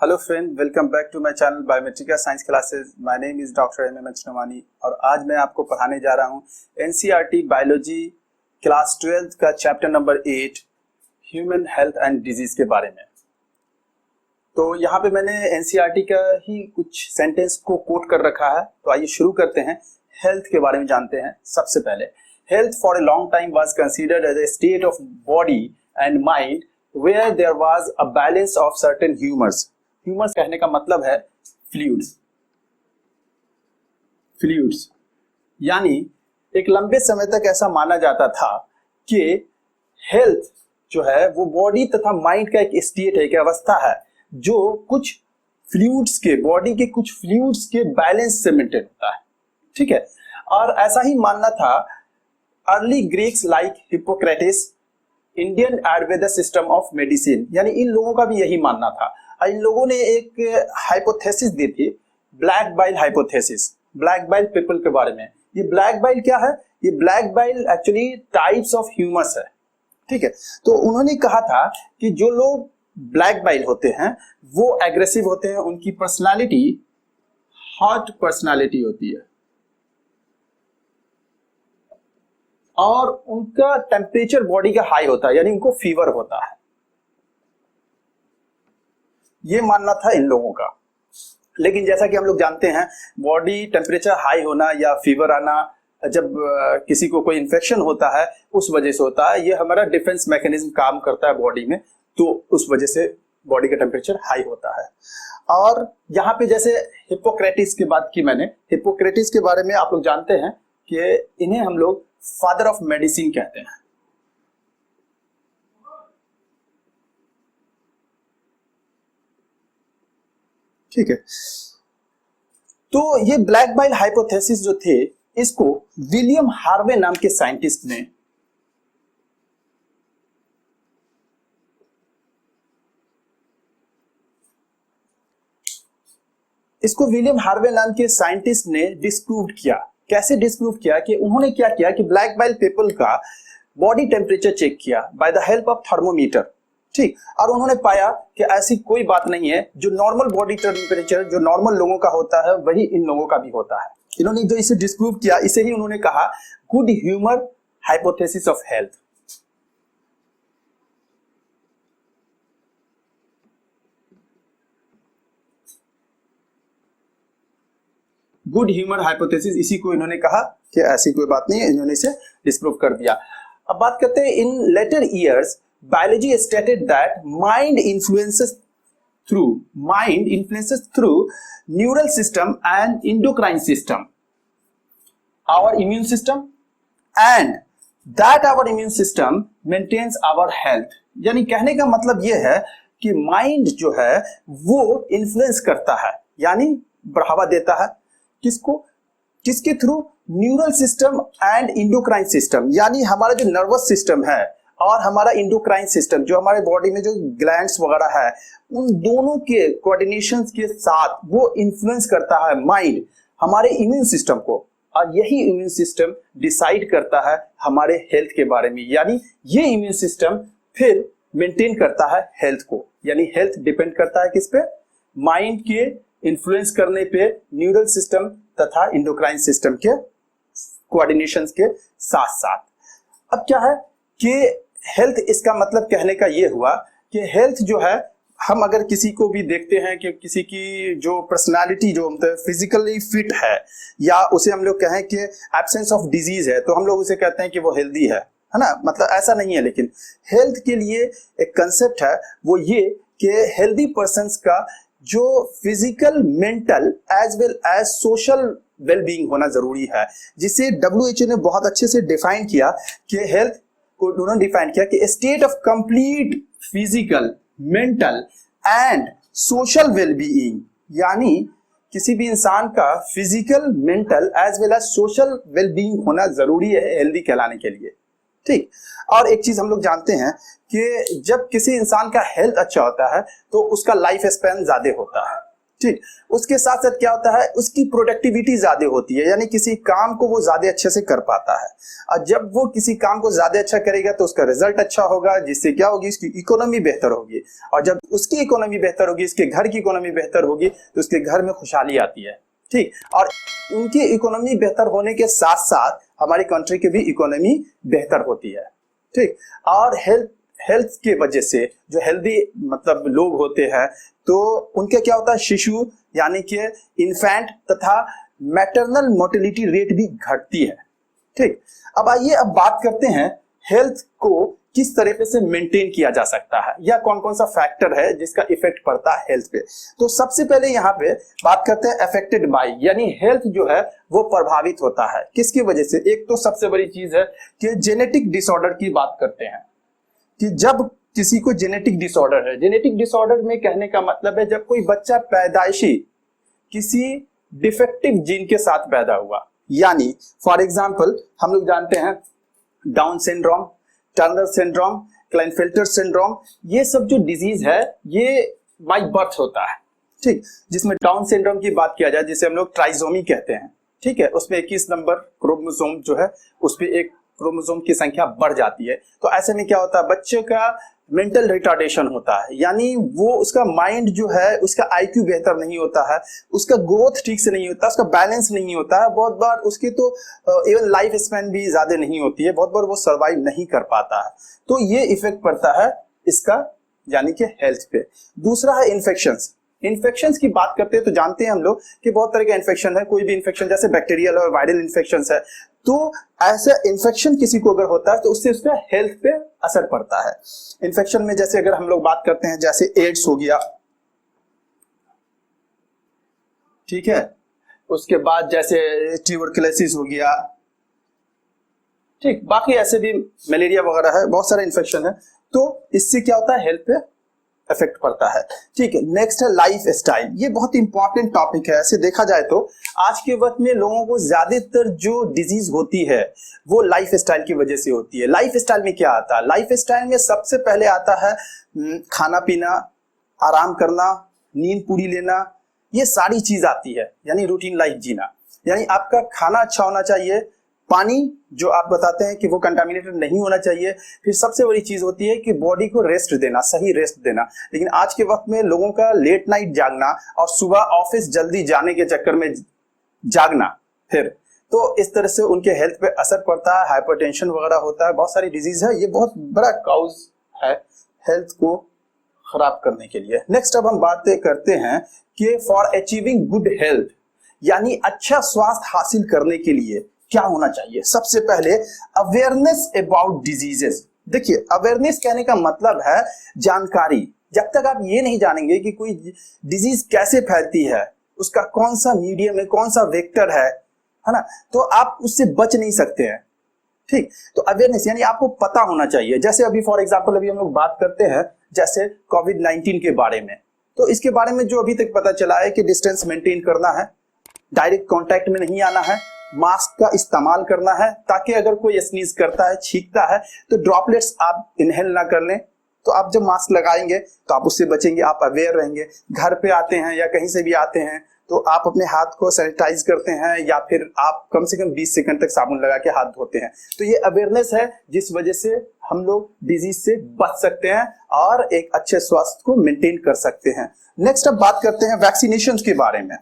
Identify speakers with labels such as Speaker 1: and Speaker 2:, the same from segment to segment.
Speaker 1: Hello friend, welcome back to my channel Biometrica science classes. My name is doctor MMH Navani और आज मैं आपको पढ़ाने जा रहा हूं एनसीईआरटी बायोलॉजी क्लास 12 का chapter number 8 human health and disease के बारे में। तो यहाँ पे मैंने एनसीईआरटी का ही कुछ सेंटेंस को कोट कर रखा है, तो आइए शुरू करते हैं। हेल्थ के बारे में जानते हैं। सबसे पहले, health for a long time was considered as a state of body and mind where there was a balance of certain humors. Humors कहने का मतलब है fluids यानी एक लंबे समय तक ऐसा माना जाता था कि हेल्थ जो है वो बॉडी तथा माइंड का एक स्टेट है, एक अवस्था है जो कुछ फ्लूइड्स के, बॉडी के कुछ फ्लूइड्स के बैलेंस से मेंटेन होता है। ठीक है, और ऐसा ही मानना था early Greeks like Hippocrates, Indian Ayurveda system of medicine, यानी इन लोगों का भी यही मानना था। इन लोगों ने एक हाइपोथेसिस दी थी, black bile hypothesis, black bile people के बारे में। ये ब्लैक बाइल क्या है? ये black bile actually types of humus है। ठीक है, तो उन्होंने कहा था कि जो लोग ब्लैक बाइल होते हैं वो एग्रेसिव होते हैं, उनकी पर्सनालिटी हॉट पर्सनालिटी होती है और उनका टेम्परेचर बॉडी का हाई होता है, यानी उनको फीवर होता है। ये मानना था इन लोगों का। लेकिन जैसा कि हम लोग जानते हैं, बॉडी टेम्परेचर हाई होना या फीवर आना जब किसी को कोई इन्फेक्शन होता है उस वजह से होता है। ये हमारा डिफेंस मैकेनिज्म काम करता है बॉडी में, तो उस वजह से बॉडी का टेम्परेचर हाई होता है। और यहाँ पे जैसे हिप्पोक्रेटिस की बात की मैंने, हिप्पोक्रेटिस के बारे में आप लोग जानते हैं कि इन्हें हम लोग फादर ऑफ मेडिसिन कहते हैं। ठीक है, तो ये ब्लैक बाइल हाइपोथेसिस जो थे, इसको विलियम हार्वे नाम के साइंटिस्ट ने डिस्प्रूव किया। कैसे डिस्प्रूव किया? कि उन्होंने क्या किया कि ब्लैक बाइल पीपल का बॉडी टेम्परेचर चेक किया by the help of thermometer. ठीक, और उन्होंने पाया कि ऐसी कोई बात नहीं है, जो नॉर्मल बॉडी टेम्परेचर जो नॉर्मल लोगों का होता है वही इन लोगों का भी होता है। इन्होंने जो इसे डिस्प्रूव किया, इसे ही उन्होंने कहा good humour hypothesis of health. Good humour hypothesis, इसी को इन्होंने कहा कि ऐसी कोई बात नहीं है, इन्होंने इसे डिस्प्रूव कर दिया। अब बात करते हैं, in later years biology stated that mind influences through neural system and endocrine system our immune system and that our immune system maintains our health. यानी कहने का मतलब यह है कि माइंड जो है वो इन्फ्लुएंस करता है, यानी बढ़ावा देता है किसको? किसके through? Neural system and endocrine system, यानी हमारा जो नर्वस सिस्टम है और हमारा इंडोक्राइन सिस्टम, जो हमारे बॉडी में जो ग्लैंड्स वगैरह है, उन दोनों के कोऑर्डिनेशन के साथ वो इन्फ्लुएंस करता है माइंड हमारे इम्यून सिस्टम को, और यही इम्यून सिस्टम डिसाइड करता है हमारे हेल्थ के बारे में। यानी ये इम्यून सिस्टम फिर मेंटेन करता है हेल्थ को, यानी हेल्थ डिपेंड करता है किस पे? माइंड के इन्फ्लुएंस करने पे न्यूरल सिस्टम तथा इंडोक्राइन सिस्टम के कोऑर्डिनेशंस के साथ साथ। अब क्या है कि हेल्थ, इसका मतलब कहने का ये हुआ कि हेल्थ जो है, हम अगर किसी को भी देखते हैं कि किसी की जो पर्सनालिटी जो मतलब फिजिकली फिट है, या उसे हम लोग कहें कि एब्सेंस ऑफ डिजीज है, तो हम लोग उसे कहते हैं कि वो हेल्दी है ना? मतलब ऐसा नहीं है, लेकिन हेल्थ के लिए एक कंसेप्ट है, वो ये कि हेल्दी पर्सन्स का जो physical, mental as well as social wellbeing होना जरूरी है, जिसे WHO ने बहुत अच्छे से डिफाइन किया कि हेल्थ को उन्होंने डिफाइन किया कि state of complete physical, mental and social wellbeing, यानी किसी भी इंसान का physical, mental as well as social wellbeing होना जरूरी है हेल्दी कहलाने के लिए। ठीक, और एक चीज हम लोग जानते हैं कि जब किसी इंसान का हेल्थ अच्छा होता है तो उसका लाइफ स्पैन ज्यादा होता है। ठीक। उसके साथ साथ क्या होता है, उसकी प्रोडक्टिविटी ज्यादा होती है, यानी किसी काम को वो ज्यादा अच्छे से कर पाता है। और जब वो किसी काम को ज्यादा अच्छा करेगा तो उसका रिजल्ट अच्छा होगा, जिससे क्या होगी, उसकी इकोनॉमी बेहतर होगी। और जब उसकी इकोनॉमी बेहतर होगी, उसके घर की इकोनॉमी बेहतर होगी, तो उसके घर में खुशहाली आती है। ठीक। और उनकी इकोनॉमी बेहतर होने के साथ साथ हमारी कंट्री की भी इकोनॉमी बेहतर होती है। ठीक। और हेल्थ के वजह से जो हेल्दी मतलब लोग होते हैं तो उनके क्या होता है, शिशु यानी कि इन्फेंट तथा मैटरनल मोर्टेलिटी रेट भी घटती है। ठीक। अब आइए अब बात करते हैं हेल्थ को किस तरीके से मेंटेन किया जा सकता है, या कौन कौन सा फैक्टर है जिसका इफेक्ट पड़ता है हेल्थ पे। तो सबसे पहले यहाँ पे बात करते हैं अफेक्टेड बाय, यानी हेल्थ जो है वो प्रभावित होता है किसकी वजह से। एक तो सबसे बड़ी चीज है कि जेनेटिक डिसऑर्डर की बात करते हैं, कि जब किसी को जेनेटिक डिसऑर्डर है, जेनेटिक डिसऑर्डर में कहने का मतलब है जब कोई बच्चा पैदाइशी किसी डिफेक्टिव जीन के साथ पैदा हुआ, यानी फॉर एग्जांपल हम लोग जानते हैं down syndrome, Turner syndrome, Klinefelter syndrome, ये सब जो डिजीज है ये बाय बर्थ होता है। ठीक। जिसमें डाउन सिंड्रोम की बात किया जाए, जिसे हम लोग ट्राइसोमी कहते हैं। ठीक है। उसमें 21 नंबर क्रोमोसोम जो है उस पे एक क्रोमोसोम की संख्या बढ़ जाती है। तो ऐसे में क्या होता है, बच्चे का मेंटल रिटार्डेशन होता है, यानी वो उसका माइंड जो है उसका आईक्यू बेहतर नहीं होता है, उसका ग्रोथ ठीक से नहीं होता, उसका बैलेंस नहीं होता है। बहुत बार उसकी तो इवन लाइफ स्पैन भी ज्यादा नहीं होती है, बहुत बार वो सर्वाइव नहीं कर पाता है। तो ये इफेक्ट पड़ता है इसका यानी कि हेल्थ पे। दूसरा है इन्फेक्शंस। इन्फेक्शंस की बात करते हैं तो जानते हैं हम लोग कि बहुत तरह का इन्फेक्शन है। कोई भी इन्फेक्शन जैसे बैक्टीरियल और वायरल इन्फेक्शन है, तो ऐसा इन्फेक्शन किसी को अगर होता है तो उससे उसका हेल्थ पे असर पड़ता है। इन्फेक्शन में जैसे अगर हम लोग बात करते हैं जैसे एड्स हो गया, ठीक है, उसके बाद जैसे ट्यूबरकुलोसिस हो गया, ठीक, बाकी ऐसे भी मलेरिया वगैरह है, बहुत सारे इन्फेक्शन है। तो इससे क्या होता है, हेल्थ पे इफेक्ट पड़ता है। ठीक है। नेक्स्ट है लाइफ स्टाइल। ये बहुत इंपॉर्टेंट टॉपिक है। ऐसे देखा जाए तो आज के वक्त में लोगों को ज्यादातर जो डिजीज होती है वो लाइफ स्टाइल की वजह से होती है। लाइफ स्टाइल में क्या आता है, लाइफ स्टाइल में सबसे पहले आता है खाना पीना, आराम करना, नींद पूरी लेना, ये सारी चीज आती है, यानी रूटीन लाइफ जीना। यानी आपका खाना अच्छा होना चाहिए, पानी जो आप बताते हैं कि वो कंटामिनेटेड नहीं होना चाहिए। फिर सबसे बड़ी चीज होती है कि बॉडी को रेस्ट देना, सही रेस्ट देना। लेकिन आज के वक्त में लोगों का लेट नाइट जागना और सुबह ऑफिस जल्दी जाने के चक्कर में जागना, फिर तो इस तरह से उनके हेल्थ पे असर पड़ता है, हाइपरटेंशन वगैरह होता है, बहुत सारी डिजीज है। ये बहुत बड़ा काउज है हेल्थ को खराब करने के लिए। नेक्स्ट अब हम बातें करते हैं कि फॉर अचीविंग गुड हेल्थ, यानी अच्छा स्वास्थ्य हासिल करने के लिए क्या होना चाहिए। सबसे पहले अवेयरनेस अबाउट डिजीजेस। देखिए, अवेयरनेस कहने का मतलब है जानकारी। जब तक आप ये नहीं जानेंगे कि कोई डिजीज कैसे फैलती है, उसका कौन सा मीडियम है, कौन सा वेक्टर है ना, तो आप उससे बच नहीं सकते हैं। ठीक। तो अवेयरनेस यानी आपको पता होना चाहिए। जैसे अभी फॉर एग्जांपल अभी हम लोग बात करते हैं जैसे कोविड-19 के बारे में, तो इसके बारे में जो अभी तक पता चला है कि डिस्टेंस मेंटेन करना है, डायरेक्ट कांटेक्ट में नहीं आना है, मास्क का इस्तेमाल करना है, ताकि अगर कोई स्नीज करता है, छींकता है, तो ड्रॉपलेट्स आप इनहेल ना कर लें। तो आप जब मास्क लगाएंगे तो आप उससे बचेंगे, आप अवेयर रहेंगे। घर पे आते हैं या कहीं से भी आते हैं तो आप अपने हाथ को सैनिटाइज करते हैं, या फिर आप कम से कम 20 सेकंड तक साबुन लगा के हाथ धोते हैं। तो ये अवेयरनेस है जिस वजह से हम लोग डिजीज से बच सकते हैं और एक अच्छे स्वास्थ्य को मेंटेन कर सकते हैं। नेक्स्ट अब बात करते हैं वैक्सीनेशन के बारे में,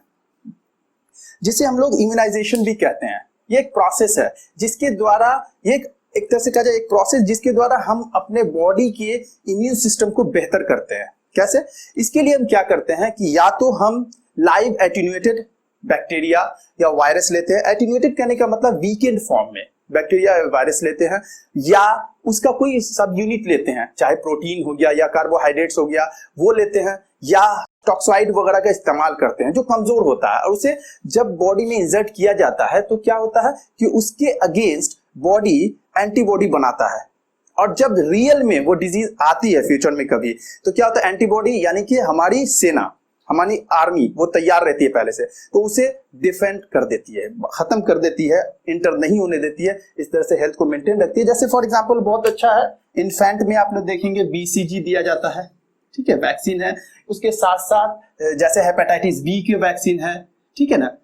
Speaker 1: जिसे हम लोग इम्यूनाइजेशन भी कहते हैं। ये एक प्रोसेस है जिसके द्वारा एक तरह से कहा जाए एक प्रोसेस जिसके द्वारा हम अपने बॉडी के इम्यून सिस्टम को बेहतर करते हैं। कैसे? इसके लिए हम क्या करते हैं कि या तो हम लाइव एटीन्यूएटेड बैक्टीरिया या वायरस लेते हैं। एटीन्यूएटेड कहने का मतलब वीकेंड फॉर्म में बैक्टीरिया या वायरस लेते हैं, या उसका कोई सब यूनिट लेते हैं, चाहे प्रोटीन हो गया या कार्बोहाइड्रेट्स हो गया वो लेते हैं, या टॉक्साइड वगैरह का इस्तेमाल करते हैं जो कमजोर होता है, और उसे जब बॉडी में इंजर्ट किया जाता है तो क्या होता है कि उसके अगेंस्ट बॉडी एंटीबॉडी बनाता है। और जब रियल में वो डिजीज आती है फ्यूचर में कभी, तो क्या होता है, एंटीबॉडी यानी कि हमारी सेना, हमारी आर्मी वो तैयार रहती है पहले से, तो उसे डिफेंड कर देती है, खत्म कर देती है, इंटर नहीं होने देती है। इस तरह से हेल्थ को मेंटेन रखती है। जैसे फॉर एग्जांपल बहुत अच्छा है, इन्फेंट में आप लोग देखेंगे BCG दिया जाता है, ठीक है, वैक्सीन है। उसके साथ साथ जैसे हेपेटाइटिस बी की वैक्सीन है, ठीक है ना,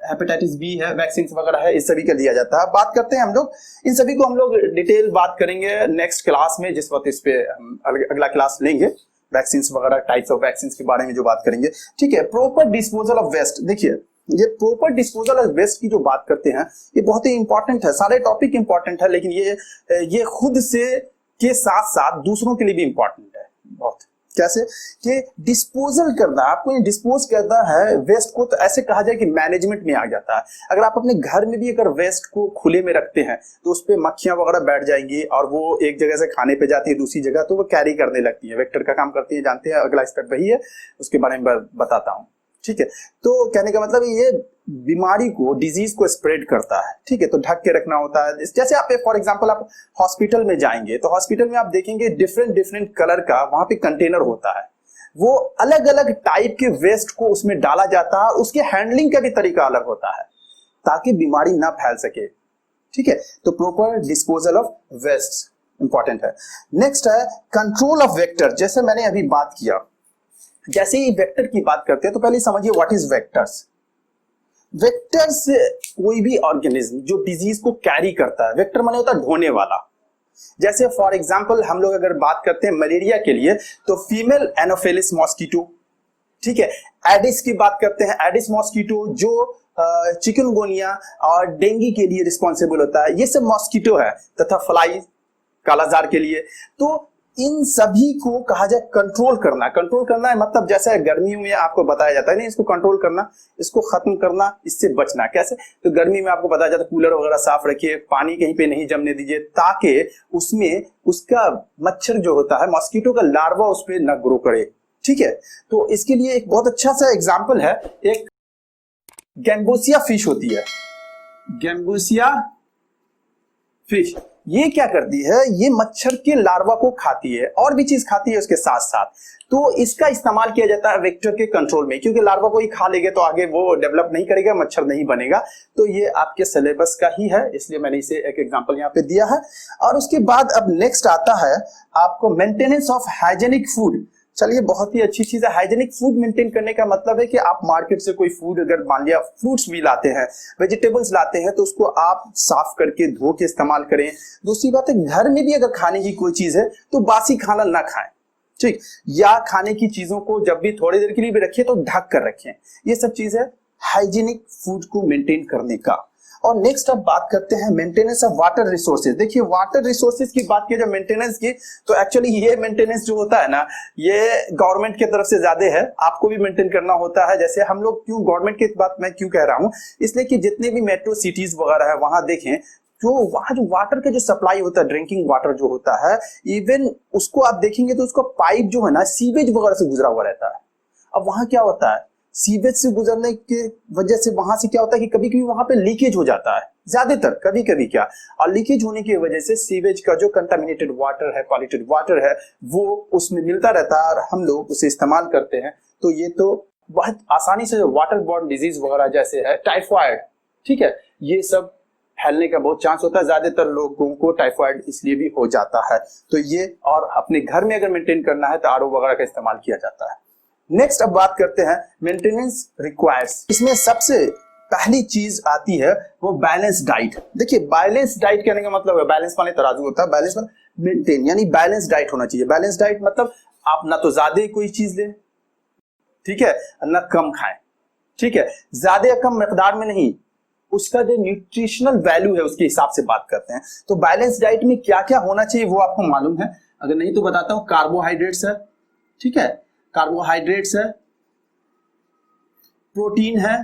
Speaker 1: हेपेटाइटिस बी है, वैक्सीन वगैरह है, इस सभी का दिया जाता है। बात करते हैं हम लोग इन सभी को, हम लोग डिटेल बात करेंगे नेक्स्ट क्लास में, जिस वक्त इस पे हम अगला क्लास लेंगे वैक्सीन वगैरह, टाइप्स ऑफ वैक्सीन के बारे में जो बात करेंगे, ठीक है। प्रॉपर डिस्पोजल ऑफ वेस्ट, देखिए ये प्रॉपर डिस्पोजल ऑफ वेस्ट की जो बात करते हैं ये बहुत ही इंपॉर्टेंट है। सारे टॉपिक इंपॉर्टेंट है, लेकिन ये खुद से के साथ साथ दूसरों के लिए भी इंपॉर्टेंट है बहुत। कैसे कि डिस्पोजल करना, आपको ये डिस्पोज करना है वेस्ट को, तो ऐसे कहा जाए कि मैनेजमेंट में आ जाता है। अगर आप अपने घर में भी अगर वेस्ट को खुले में रखते हैं तो उस पर मक्खियां वगैरह बैठ जाएंगी और वो एक जगह से खाने पे जाती है दूसरी जगह, तो वो कैरी करने लगती है, वेक्टर का काम करती है, जानते हैं। अगला स्टेप वही है, उसके बारे में बताता हूँ, ठीक है। तो कहने का मतलब ये बीमारी को, डिजीज को स्प्रेड करता है, ठीक है। तो ढक के रखना होता है। जैसे आप फॉर एग्जांपल आप हॉस्पिटल में जाएंगे तो हॉस्पिटल में आप देखेंगे डिफरेंट डिफरेंट कलर का वहां पे कंटेनर होता है, वो अलग अलग टाइप के वेस्ट को उसमें डाला जाता है, उसके हैंडलिंग का भी तरीका अलग होता है ताकि बीमारी ना फैल सके, ठीक है। तो proper disposal of waste important है। नेक्स्ट है कंट्रोल ऑफ वेक्टर। जैसे मैंने अभी बात किया, जैसे ही वेक्टर की बात करते हैं तो पहले समझिए व्हाट इज वेक्टर्स। वेक्टर्स कोई भी ऑर्गेनिज्म जो डिजीज को कैरी करता है, वेक्टर माने होता है ढोने वाला। जैसे फॉर एग्जांपल हम लोग अगर बात करते हैं मलेरिया के लिए तो फीमेल एनोफिलिस मॉस्किटो, ठीक है। एडिस की बात करते हैं, एडिस मॉस्किटो जो चिकनगुनिया और डेंगू के लिए रिस्पॉन्सिबल होता है, ये सब मॉस्किटो है। तथा फ्लाई कालाजार के लिए। तो इन सभी को कहा जाए कंट्रोल करना। कंट्रोल करना है मतलब जैसे गर्मियों में आपको बताया जाता है नहीं, इसको कंट्रोल करना, इसको खत्म करना, इससे बचना। कैसे? तो गर्मी में आपको बताया जाता है कूलर वगैरह साफ रखिए, पानी कहीं पे नहीं जमने दीजिए ताकि उसमें उसका मच्छर जो होता है, मॉस्किटो का लार्वा उस पर न ग्रो करे, ठीक है। तो इसके लिए एक बहुत अच्छा सा एग्जाम्पल है, एक गैम्बोसिया फिश होती है, गैम्बोसिया फिश। ये क्या करती है, ये मच्छर के लार्वा को खाती है और भी चीज खाती है उसके साथ साथ। तो इसका इस्तेमाल किया जाता है वेक्टर के कंट्रोल में, क्योंकि लार्वा को ही खा लेंगे तो आगे वो डेवलप नहीं करेगा, मच्छर नहीं बनेगा। तो ये आपके सिलेबस का ही है, इसलिए मैंने इसे एक एग्जांपल यहाँ पे दिया है। और उसके बाद अब नेक्स्ट आता है आपको मेंटेनेंस ऑफ हाइजेनिक फूड। चलिए, बहुत ही अच्छी चीज है। हाइजेनिक फूड मेंटेन करने का मतलब है कि आप मार्केट से कोई फूड, अगर मान लिया फ्रूट्स भी लाते हैं, वेजिटेबल्स लाते हैं, तो उसको आप साफ करके धो के इस्तेमाल करें। दूसरी बात है, घर में भी अगर खाने की कोई चीज है तो बासी खाना ना खाएं, ठीक। या खाने की चीजों को जब भी थोड़ी देर के लिए भी रखिए तो ढक कर रखें। ये सब चीज है हाइजीनिक फूड को मेंटेन करने का। और नेक्स्ट अब बात करते हैं मेंटेनेंस ऑफ वाटर रिसोर्सेज। देखिए, वाटर रिसोर्सेज की बात की जब मेंटेनेंस की, तो एक्चुअली ये मेंटेनेंस जो होता है ना, ये गवर्नमेंट की तरफ से ज्यादा है, आपको भी मेंटेन करना होता है। जैसे हम लोग क्यों गवर्नमेंट की बात मैं क्यों कह रहा हूँ, इसलिए कि जितने भी मेट्रो सिटीज वगैरह है वहां देखें तो वहां जो वाटर का जो सप्लाई होता है, ड्रिंकिंग वाटर जो होता है, इवन उसको आप देखेंगे तो उसका पाइप जो है ना सीवेज वगैरह से गुजरा हुआ रहता है। अब वहां क्या होता है, सीवेज से गुजरने की वजह से वहां से क्या होता है कि कभी कभी वहां पे लीकेज हो जाता है, ज्यादातर कभी कभी क्या, और लीकेज होने की वजह से सीवेज का जो कंटामिनेटेड वाटर है, पॉल्यूटेड वाटर है, वो उसमें मिलता रहता है और हम लोग उसे इस्तेमाल करते हैं। तो ये तो बहुत आसानी से वाटर बॉर्न डिजीज वगैरह जैसे है टाइफाइड, ठीक है, ये सब फैलने का बहुत चांस होता है। ज्यादातर लोगों को टाइफाइड इसलिए भी हो जाता है। तो ये, और अपने घर में अगर मेंटेन करना है तो आरओ वगैरह का इस्तेमाल किया जाता है। नेक्स्ट अब बात करते हैं मेंटेनेंस रिक्वायर्स। इसमें सबसे पहली चीज आती है वो बैलेंस डाइट। देखिए, बैलेंस डाइट कहने का मतलब है, बैलेंस माने तराजू होता है, बैलेंस माने मेंटेन, यानी बैलेंस डाइट होना चाहिए। बैलेंस डाइट मतलब आप ना तो ज्यादा कोई चीज लें, ठीक है, ना कम खाएं, ठीक है, ज्यादा या कम मिकदार में नहीं, उसका जो न्यूट्रिशनल वैल्यू है उसके हिसाब से बात करते हैं। तो बैलेंस डाइट में क्या क्या होना चाहिए वो आपको मालूम है, अगर नहीं तो बताता हूं। कार्बोहाइड्रेट्स है, ठीक है, कार्बोहाइड्रेट्स है, प्रोटीन है,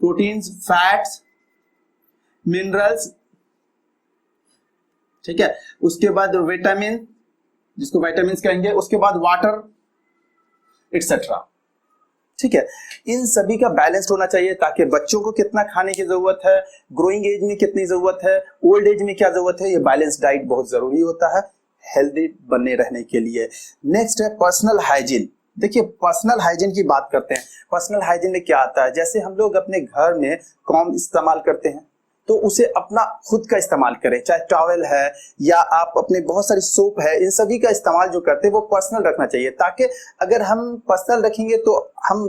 Speaker 1: प्रोटीन्स, फैट्स, मिनरल्स, ठीक है, उसके बाद विटामिन, जिसको विटामिन कहेंगे, उसके बाद वाटर एक्सेट्रा, ठीक है। इन सभी का बैलेंस होना चाहिए ताकि बच्चों को कितना खाने की जरूरत है, ग्रोइंग एज में कितनी जरूरत है, ओल्ड एज में क्या जरूरत है, ये बैलेंस डाइट बहुत जरूरी होता है हेल्दी बने रहने के लिए। नेक्स्ट है पर्सनल हाइजीन। देखिए, पर्सनल हाइजीन की बात करते हैं। पर्सनल हाइजीन में क्या आता है, जैसे हम लोग अपने घर में कॉम्ब इस्तेमाल करते हैं, तो उसे अपना खुद का इस्तेमाल करें, चाहे टॉवेल है या आप अपने बहुत सारी सोप है, इन सभी का इस्तेमाल जो करते हैं वो पर्सनल रखना चाहिए, ताकि अगर हम पर्सनल रखेंगे तो हम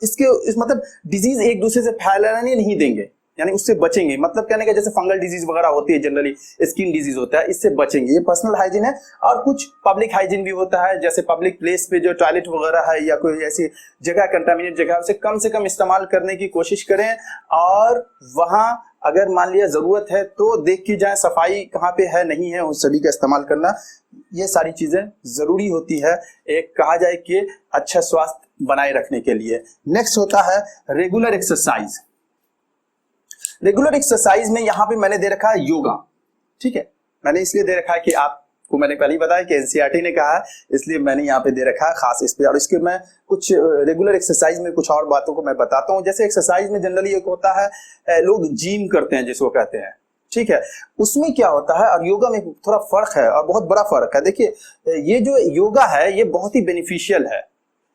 Speaker 1: मतलब डिजीज एक दूसरे से फैलाने नहीं देंगे, यानी उससे बचेंगे। मतलब कहने का जैसे फंगल डिजीज वगैरह होती है, जनरली स्किन डिजीज होता है, इससे बचेंगे। ये पर्सनल हाइजीन है। और कुछ पब्लिक हाइजीन भी होता है, जैसे पब्लिक प्लेस पे जो टॉयलेट वगैरह है या कोई ऐसी जगह कंटामिनेट जगह से कम इस्तेमाल करने की कोशिश करें। और वहां अगर मान लिया जरूरत है तो देख के जाए सफाई कहाँ पे है नहीं है, उस सभी का इस्तेमाल करना। ये सारी चीजें जरूरी होती है एक कहा जाए कि अच्छा स्वास्थ्य बनाए रखने के लिए। नेक्स्ट होता है रेगुलर एक्सरसाइज। रेगुलर एक्सरसाइज में यहाँ पे मैंने दे रखा है योगा। ठीक है, मैंने इसलिए दे रखा है कि आपको मैंने पहले ही बताया कि एनसीईआरटी ने कहा है, इसलिए मैंने यहाँ पे दे रखा है खास इस पे। और इसके मैं कुछ रेगुलर एक्सरसाइज में कुछ और बातों को मैं बताता हूँ। जैसे एक्सरसाइज में जनरली एक होता है लोग जिम करते हैं जिसको कहते हैं, ठीक है, उसमें क्या होता है और योगा में थोड़ा फर्क है और बहुत बड़ा फर्क है। देखिए ये जो योगा है ये बहुत ही बेनिफिशियल है।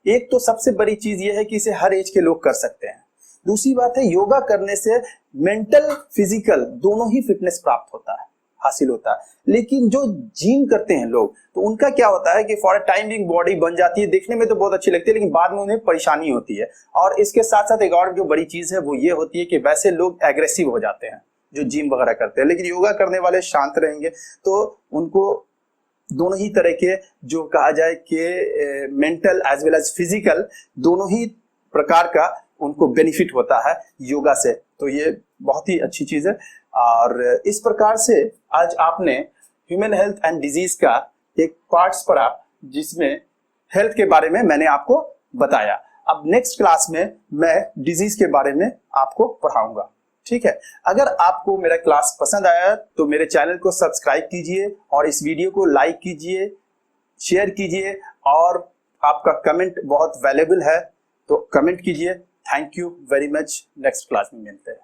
Speaker 1: एक तो सबसे बड़ी चीज ये है कि इसे हर एज के लोग कर सकते हैं। दूसरी बात है योगा करने से मेंटल फिजिकल दोनों ही फिटनेस प्राप्त होता है, हासिल होता है। लेकिन जो जिम करते हैं लोग तो उनका क्या होता है कि for a time being body बन जाती है, देखने में तो बहुत अच्छी लगती है लेकिन बाद में उन्हें परेशानी होती है। और इसके साथ साथ एक और जो बड़ी चीज है वो ये होती है कि वैसे लोग एग्रेसिव हो जाते हैं जो जिम वगैरह करते हैं। लेकिन योगा करने वाले शांत रहेंगे तो उनको दोनों ही तरह के जो कहा जाए कि mental as well as physical दोनों ही प्रकार का उनको बेनिफिट होता है योगा से। तो ये बहुत ही अच्छी चीज है। और इस प्रकार से आज आपने ह्यूमन हेल्थ एंड डिजीज का एक पार्ट्स पढ़ा जिसमें हेल्थ के बारे में मैंने आपको बताया। अब नेक्स्ट क्लास में मैं डिजीज के बारे में आपको पढ़ाऊंगा। ठीक है, अगर आपको मेरा क्लास पसंद आया तो मेरे चैनल को सब्सक्राइब कीजिए और इस वीडियो को लाइक कीजिए, शेयर कीजिए और आपका कमेंट बहुत वैल्यूएबल है तो कमेंट कीजिए। Thank you very much. Next class में मिलते हैं।